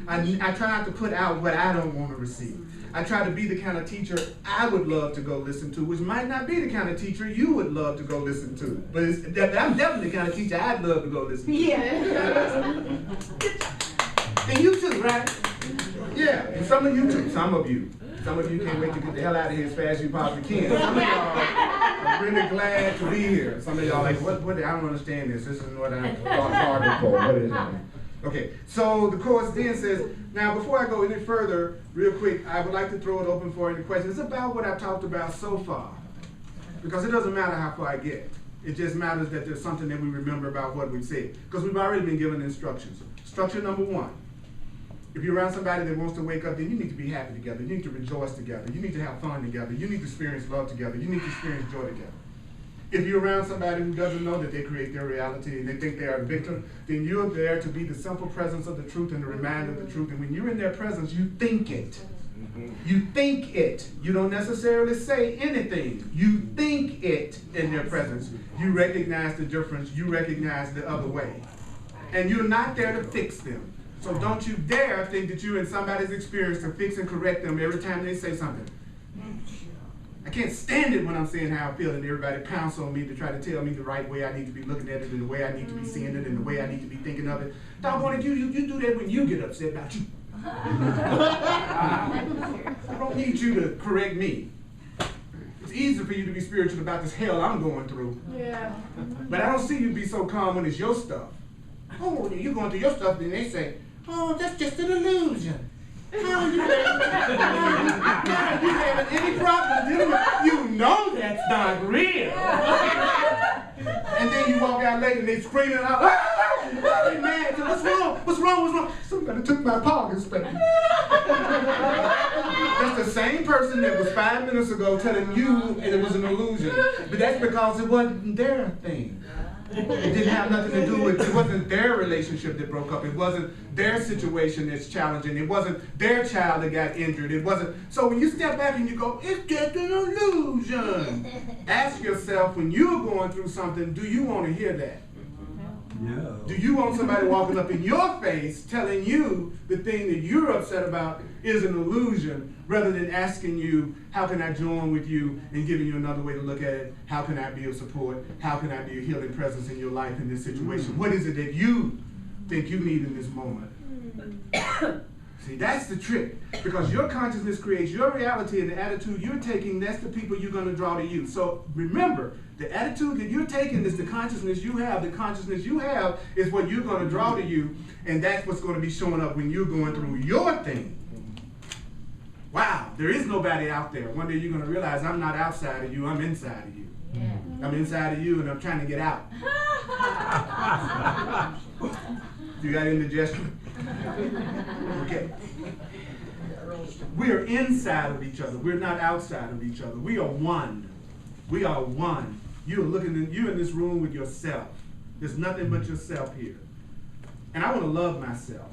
I try not to put out what I don't want to receive. I try to be the kind of teacher I would love to go listen to, which might not be the kind of teacher you would love to go listen to. But I'm definitely the kind of teacher I'd love to go listen to. Yeah. And you too, right? Yeah, and some of you too. Some of you can't wait to get the hell out of here as fast as you possibly can. Some of y'all are really glad to be here. Some of y'all like, what, I don't understand this. This isn't what I bargained for. What is it? Okay, so the course then says, now before I go any further, real quick, I would like to throw it open for any questions. It's about what I've talked about so far. Because it doesn't matter how far I get. It just matters that there's something that we remember about what we've said. Because we've already been given instructions. Structure number 1. If you're around somebody that wants to wake up, then you need to be happy together. You need to rejoice together. You need to have fun together. You need to experience love together. You need to experience joy together. If you're around somebody who doesn't know that they create their reality and they think they are the victim, then you're there to be the simple presence of the truth and the reminder of the truth. And when you're in their presence, you think it. You think it. You don't necessarily say anything. You think it in their presence. You recognize the difference. You recognize the other way. And you're not there to fix them. So don't you dare think that you're in somebody's experience to fix and correct them every time they say something. I can't stand it when I'm saying how I feel and everybody pounces on me to try to tell me the right way I need to be looking at it and the way I need to be seeing it and the way I need to be thinking of it. Doggone it, you do that when you get upset about you. I don't need you to correct me. It's easy for you to be spiritual about this hell I'm going through. Yeah. But I don't see you be so calm when it's your stuff. Oh, when you're going through your stuff, then they say, oh, that's just an illusion. How are you having any problem dealing with it? You know that's not real. And then you walk out later and they screaming out, they mad. What's wrong? What's wrong? What's wrong? Somebody took my parking space. That's the same person that was 5 minutes ago telling you it was an illusion. But that's because it wasn't their thing. It didn't have nothing to do with, it wasn't their relationship that broke up. It wasn't their situation that's challenging. It wasn't their child that got injured. It wasn't. So when you step back and you go, it's just an illusion. Ask yourself, when you're going through something, do you want to hear that? No. Do you want somebody walking up in your face telling you the thing that you're upset about is an illusion, rather than asking you, how can I join with you, and giving you another way to look at it? How can I be of support? How can I be a healing presence in your life in this situation? What is it that you think you need in this moment? See, that's the trick. Because your consciousness creates your reality, and the attitude you're taking, that's the people you're going to draw to you. So remember, the attitude that you're taking is the consciousness you have. The consciousness you have is what you're going to draw to you, and that's what's going to be showing up when you're going through your thing. Wow, there is nobody out there. One day you're going to realize I'm not outside of you, I'm inside of you. Yeah. I'm inside of you and I'm trying to get out. You got indigestion? Okay. We are inside of each other. We're not outside of each other. We are one. We are one. You're in this room with yourself. There's nothing but yourself here. And I want to love myself.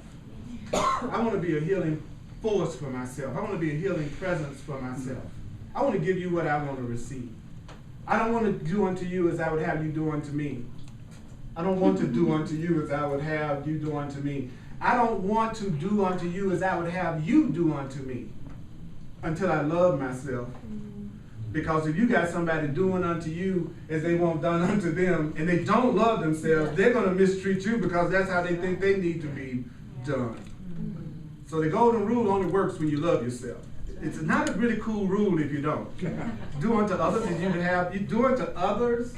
I want to be a healing force for myself. I want to be a healing presence for myself. I want to give you what I want to receive. I don't want to do unto you as I would have you do unto me. I don't want to do unto you as I would have you do unto me. I don't want to do unto you as I would have you do unto me until I love myself. Because if you got somebody doing unto you as they want done unto them, and they don't love themselves, they're going to mistreat you because that's how they think they need to be done. So the golden rule only works when you love yourself. It's not a really cool rule if you don't. Do unto others as you do unto others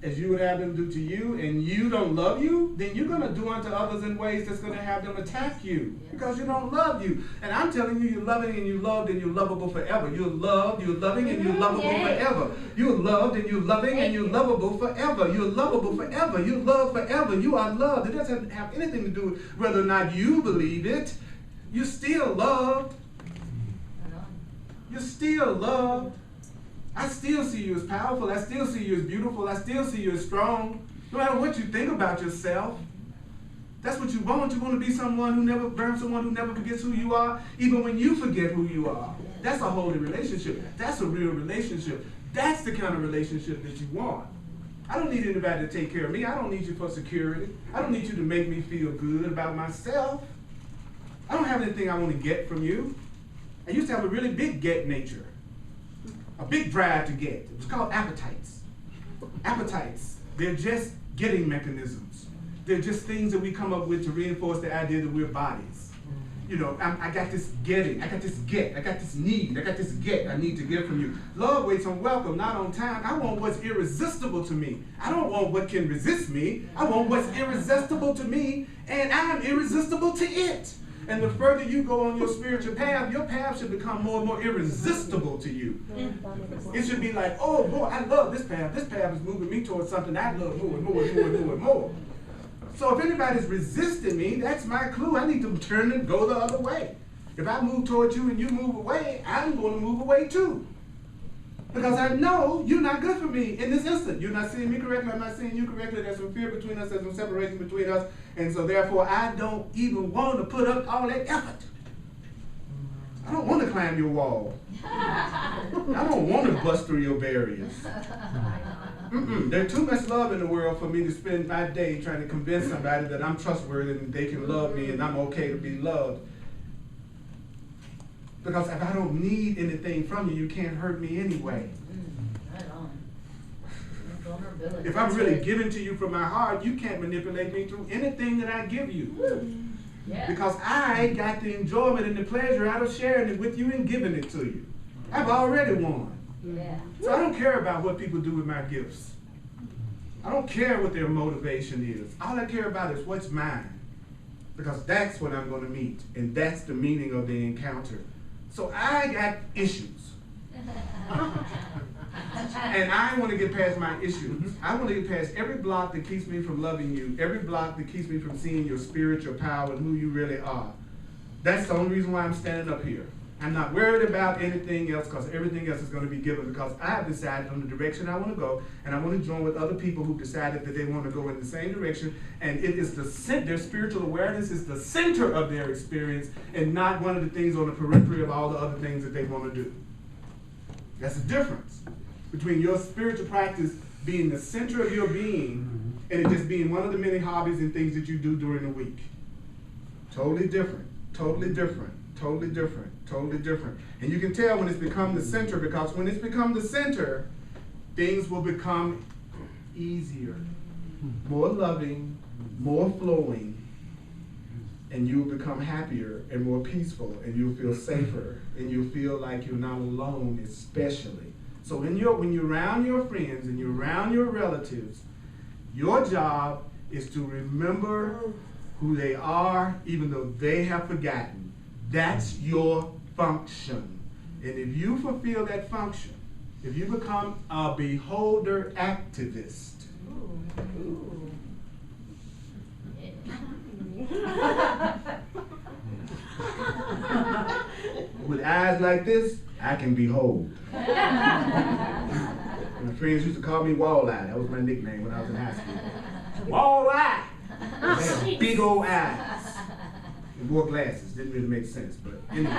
as you would have them do to you, and you don't love you, then you're going to do unto others in ways that's going to have them attack you because you don't love you. And I'm telling you, you're loving and you're loved and you're lovable forever. You're loved, you're loving, and you're lovable forever. You're loved and you're loving and you're lovable forever. You're lovable forever. You're loved forever. You are loved. It doesn't have anything to do with whether or not you believe it. You're still loved. You're still loved. I still see you as powerful. I still see you as beautiful. I still see you as strong. No matter what you think about yourself. That's what you want. You want to be someone who never forgets who you are, even when you forget who you are. That's a holy relationship. That's a real relationship. That's the kind of relationship that you want. I don't need anybody to take care of me. I don't need you for security. I don't need you to make me feel good about myself. I don't have anything I want to get from you. I used to have a really big get nature, a big drive to get. It was called appetites. Appetites, they're just getting mechanisms. They're just things that we come up with to reinforce the idea that we're bodies. You know, I got this getting, I got this get, I got this need, I got this get I need to get from you. Love waits on welcome, not on time. I want what's irresistible to me. I don't want what can resist me. I want what's irresistible to me, and I'm irresistible to it. And the further you go on your spiritual path, your path should become more and more irresistible to you. It should be like, oh boy, I love this path. This path is moving me towards something I love more and more and more and more and more. So if anybody's resisting me, that's my clue. I need to turn and go the other way. If I move towards you and you move away, I'm going to move away too. Because I know you're not good for me in this instant. You're not seeing me correctly. I'm not seeing you correctly. There's some fear between us. There's some separation between us. And so therefore, I don't even want to put up all that effort. I don't want to climb your wall. I don't want to bust through your barriers. There's too much love in the world for me to spend my day trying to convince somebody that I'm trustworthy and they can love me and I'm okay to be loved. Because if I don't need anything from you, you can't hurt me anyway. Right on. Vulnerability. If I'm really giving to you from my heart, you can't manipulate me through anything that I give you. Yeah. Because I got the enjoyment and the pleasure out of sharing it with you and giving it to you. I've already won. Yeah. So I don't care about what people do with my gifts. I don't care what their motivation is. All I care about is what's mine. Because that's what I'm going to meet. And that's the meaning of the encounter. So I got issues. And I want to get past my issues. I want to get past every block that keeps me from loving you, every block that keeps me from seeing your spiritual power and who you really are. That's the only reason why I'm standing up here. I'm not worried about anything else because everything else is going to be given because I have decided on the direction I want to go, and I want to join with other people who've decided that they want to go in the same direction, and it is their spiritual awareness is the center of their experience and not one of the things on the periphery of all the other things that they want to do. That's the difference between your spiritual practice being the center of your being and it just being one of the many hobbies and things that you do during the week. Totally different, totally different, totally different, totally different. And you can tell when it's become the center because when it's become the center, things will become easier, more loving, more flowing, and you'll become happier and more peaceful and you'll feel safer and you'll feel like you're not alone, especially. So when you're around your friends and you're around your relatives, your job is to remember who they are, even though they have forgotten. That's your function. And if you fulfill that function, if you become a beholder activist, with eyes like this, I can behold. My friends used to call me Walleye. That was my nickname when I was in high school. Walleye! They had big old eyes. And wore glasses. Didn't really make sense, but anyway.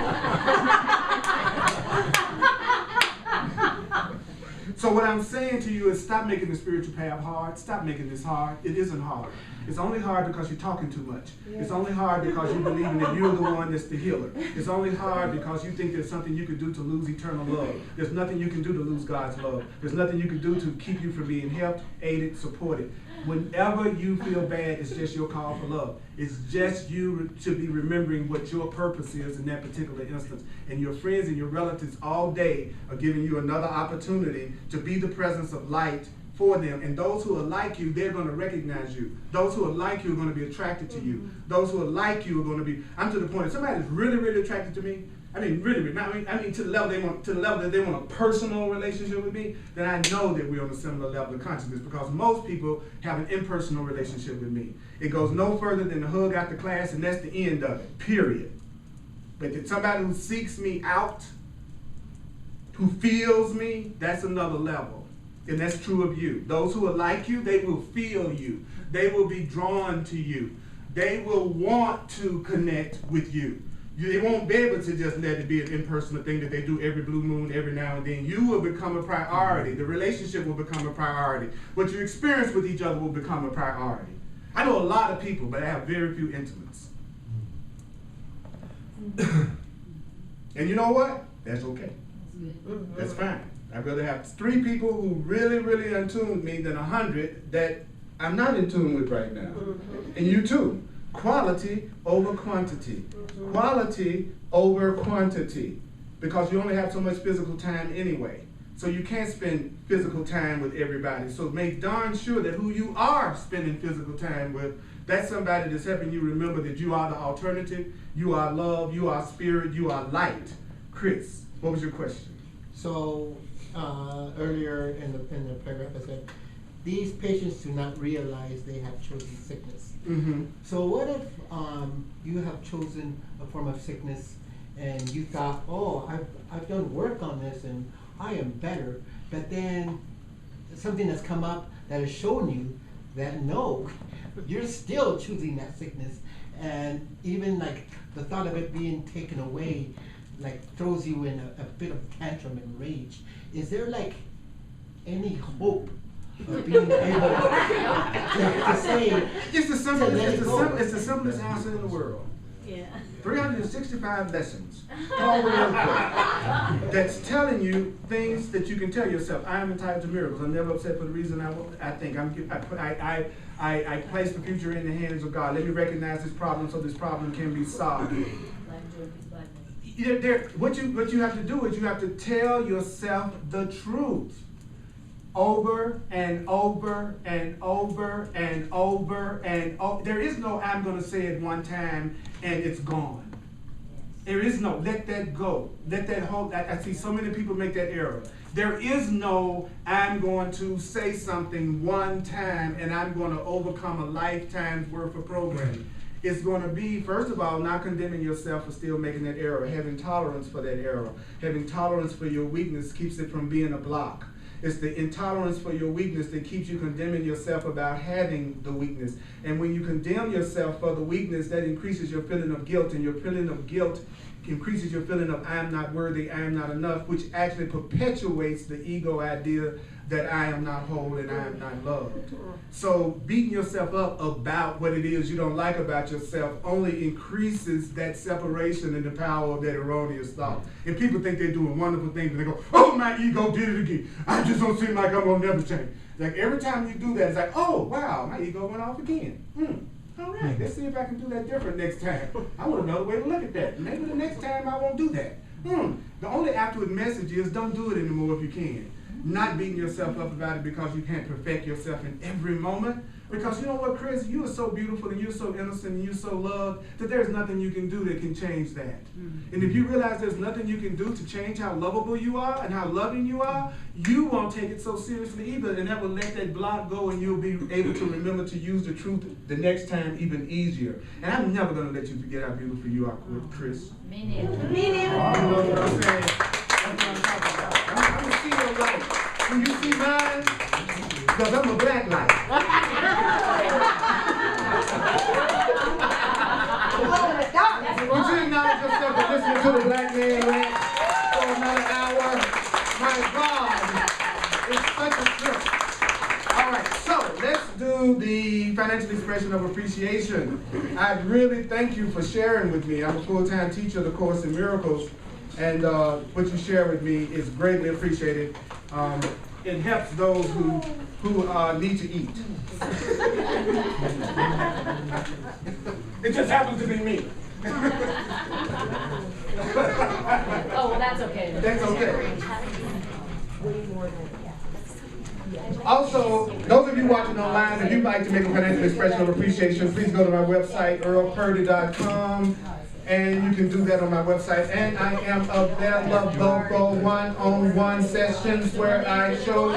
So what I'm saying to you is stop making the spiritual path hard. Stop making this hard. It isn't hard. It's only hard because you're talking too much. It's only hard because you believe that you're the one that's the healer. It's only hard because you think there's something you can do to lose eternal love. There's nothing you can do to lose God's love. There's nothing you can do to keep you from being helped, aided, supported. Whenever you feel bad, it's just your call for love. It's just you to be remembering what your purpose is in that particular instance. And your friends and your relatives all day are giving you another opportunity to be the presence of light for them. And those who are like you, they're going to recognize you. Those who are like you are going to be attracted to you. Those who are like you are going to be, I'm to the point, if somebody's really, really attracted to me, I mean, really, I mean, to the level that they want a personal relationship with me, then I know that we're on a similar level of consciousness because most people have an impersonal relationship with me. It goes no further than the hug after class, and that's the end of it, period. But that somebody who seeks me out, who feels me, that's another level. And that's true of you. Those who are like you, they will feel you. They will be drawn to you. they will want to connect with you. They won't be able to just let it be an impersonal thing that they do every blue moon, every now and then. You will become a priority. The relationship will become a priority. What you experience with each other will become a priority. I know a lot of people, but I have very few intimates. And you know what? That's okay. That's fine. I'd rather have 3 people who really, really in tune with me than 100 that I'm not in tune with right now. And you too. Quality over quantity. Quality over quantity. Because you only have so much physical time anyway. So you can't spend physical time with everybody. So make darn sure that who you are spending physical time with, that's somebody that's helping you remember that you are the alternative, you are love, you are spirit, you are light. Chris, what was your question? So earlier in the paragraph I said, these patients do not realize they have chosen sickness. Mm-hmm. So what if you have chosen a form of sickness and you thought, oh, I've done work on this and I am better, but then something has come up that has shown you that no, you're still choosing that sickness, and even like the thought of it being taken away like throws you in a bit of tantrum and rage. Is there like any hope of being able to say It's the simplest answer in the world. Yeah. 365 lessons, all the way up. That's telling you things that you can tell yourself. I am entitled to miracles. I'm never upset for the reason I think. I place the future in the hands of God. Let me recognize this problem so this problem can be solved. What you have to do is you have to tell yourself the truth. Over and over and over and over and over. There is no I'm going to say it one time and it's gone. There is no let that go. Let that hold. I see so many people make that error. There is no I'm going to say something one time and I'm going to overcome a lifetime's worth of programming. It's going to be, first of all, not condemning yourself for still making that error, having tolerance for that error. Having tolerance for your weakness keeps it from being a block. It's the intolerance for your weakness that keeps you condemning yourself about having the weakness. And when you condemn yourself for the weakness, that increases your feeling of guilt, and your feeling of guilt increases your feeling of I am not worthy, I am not enough, which actually perpetuates the ego idea that I am not whole and I am not loved. So beating yourself up about what it is you don't like about yourself only increases that separation and the power of that erroneous thought. And people think they're doing wonderful things and they go, oh, my ego did it again. I just don't seem like I'm gonna never change. Like every time you do that, it's like, oh, wow, my ego went off again. All right, let's see if I can do that different next time. I want another way to look at that. Maybe the next time I won't do that. The only afterward message is don't do it anymore if you can. Not beating yourself up about it because you can't perfect yourself in every moment. Because you know what, Chris? You are so beautiful and you're so innocent and you're so loved that there's nothing you can do that can change that. And if you realize there's nothing you can do to change how lovable you are and how loving you are, you won't take it so seriously either, and that will let that block go and you'll be able to remember to use the truth the next time even easier. And I'm never going to let you forget how beautiful you are, Chris. Me neither. Me neither. You know what I'm saying? That's what I'm talking about. I'm going to see your light. When you see mine, because I'm a black light. Would you acknowledge yourself for listening to the Black Man rant for another hour? My God, it's such a trip. All right, so let's do the financial expression of appreciation. I really thank you for sharing with me. I'm a full-time teacher of the Course in Miracles, and what you share with me is greatly appreciated. It helps those who need to eat. It just happens to be me. Oh, well, that's okay. That's okay. Also, those of you watching online, if you'd like to make a financial expression of appreciation, please go to my website, earlpurdy.com. And you can do that on my website. And I am available for one-on-one sessions where I show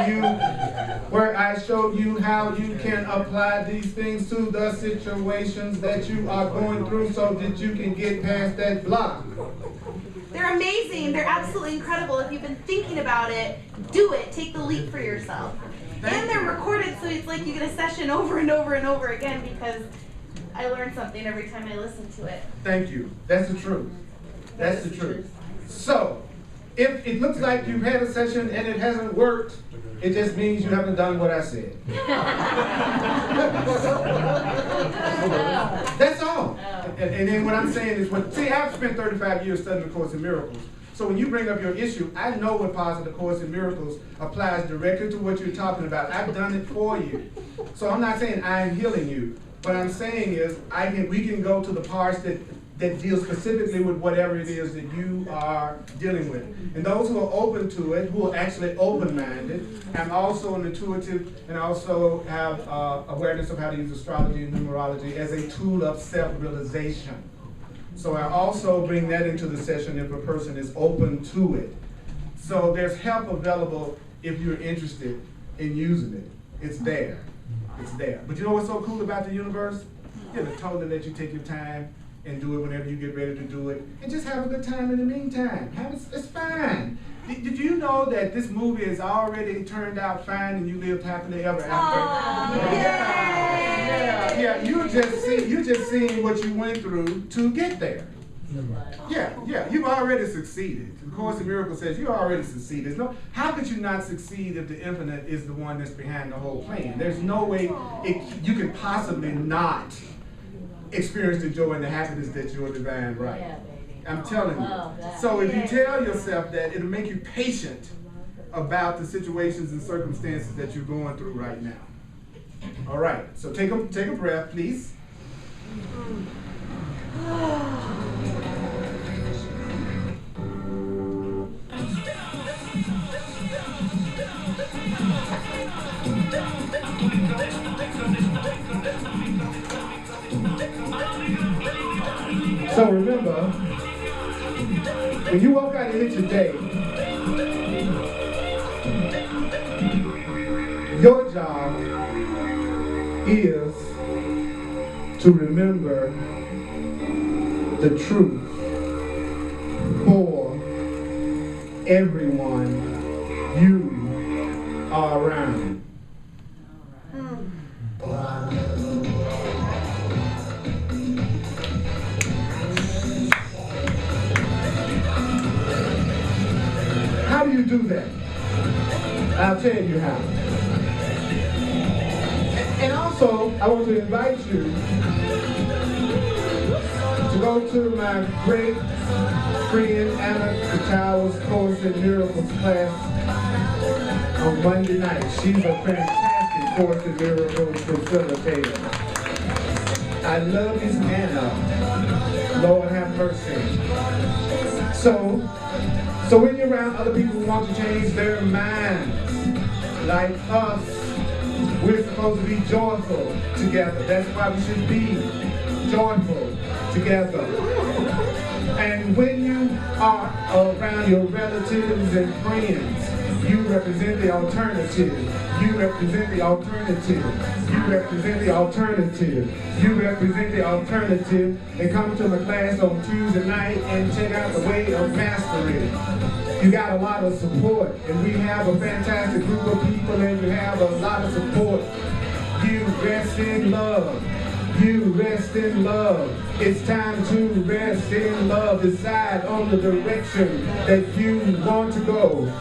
you how you can apply these things to the situations that you are going through so that you can get past that block. They're amazing. They're absolutely incredible. If you've been thinking about it, do it. Take the leap for yourself. And they're recorded, so it's like you get a session over and over and over again because I learn something every time I listen to it. Thank you. That's the truth. That's the truth. So, if it looks like you've had a session and it hasn't worked, it just means you haven't done what I said. That's all. And then what I'm saying is, see, I've spent 35 years studying the Course in Miracles. So when you bring up your issue, I know what Positive Course in Miracles applies directly to what you're talking about. I've done it for you. So I'm not saying I'm healing you. What I'm saying is we can go to the parts that deal specifically with whatever it is that you are dealing with. And those who are open to it, who are actually open-minded, and also an intuitive, and also have awareness of how to use astrology and numerology as a tool of self-realization. So I also bring that into the session if a person is open to it. So there's help available if you're interested in using it. It's there. It's there. But you know what's so cool about the universe? Yeah, they totally let you take your time and do it whenever you get ready to do it. And just have a good time in the meantime. It's fine. Did you know that this movie has already turned out fine and you lived happily ever after? Yeah, you're just seeing what you went through to get there. Yeah, you've already succeeded. The Course in Miracles says you already succeeded. How could you not succeed if the infinite is the one that's behind the whole plan? There's no way you could possibly not experience the joy and the happiness that you're divine right. Yeah, baby. I'm telling you. So if you tell yourself that, it'll make you patient about the situations and circumstances that you're going through right now. All right, so take a breath, please. So remember, when you walk out of here today, your job is to remember the truth for everyone you are around. How do you do that? I'll tell you how. And also, I want to invite you to go to my great friend Anna Katawa's Course in Miracles class on Monday night. She's a fantastic Course in Miracles facilitator. I love this Anna. Lord have mercy. So when you're around other people who want to change their minds, like us, we're supposed to be joyful together. That's why we should be joyful together. And when you are around your relatives and friends, you represent the alternative. You represent the alternative. You represent the alternative. You represent the alternative. And come to my class on Tuesday night and check out the way of mastery. You got a lot of support, and we have a fantastic group of people, and you have a lot of support. You rest in love. You rest in love. It's time to rest in love. Decide on the direction that you want to go.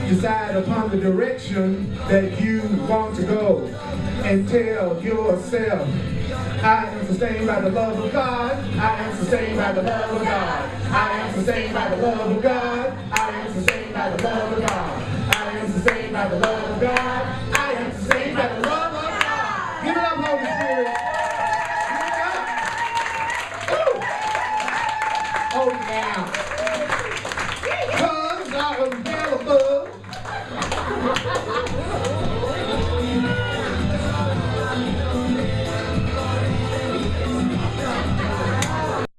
Decide upon the direction that you want to go. And tell yourself, I am sustained by the love of God. I am sustained by the love of God. I am sustained by the love of God. I am sustained by the love of God. I am sustained by the love of God.